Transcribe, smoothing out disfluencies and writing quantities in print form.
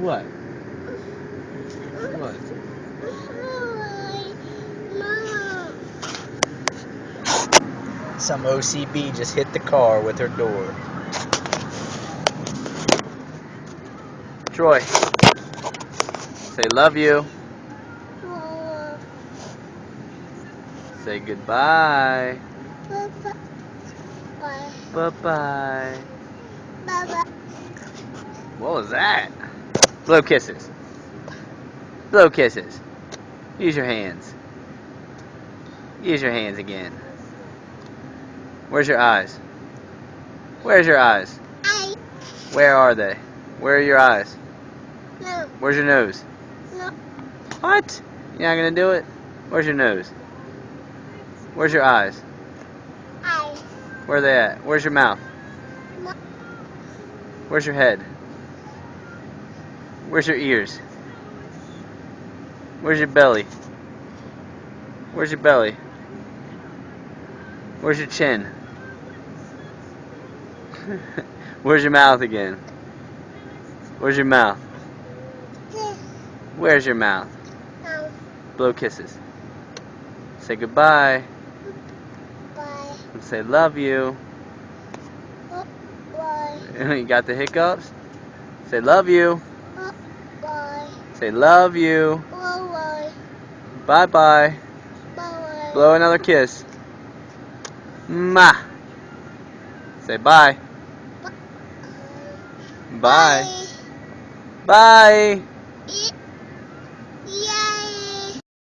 What? What? Some OCB just hit the car with her door. Troy, say love you. Say goodbye. Bye-bye. What was that? Blow kisses. Blow kisses. Use your hands. Use your hands again. Where's your eyes? Where's your eyes? Where are they? Where are your eyes? No. Where's your nose? No. What? You're not gonna do it? Where's your nose? Where's your eyes? Eyes. Where are they at? Where's your mouth? No. Where's your head? Where's your ears? Where's your belly? Where's your belly? Where's your chin? Where's your mouth again? Where's your mouth? This. Where's your mouth? No. Blow kisses. Say goodbye. Bye. And say love you. Bye. You got the hiccups? Say love you. Bye. Say love you. Bye. Bye bye. Bye. Blow another kiss. Mwah. Say bye. Bye. Bye. Yeah.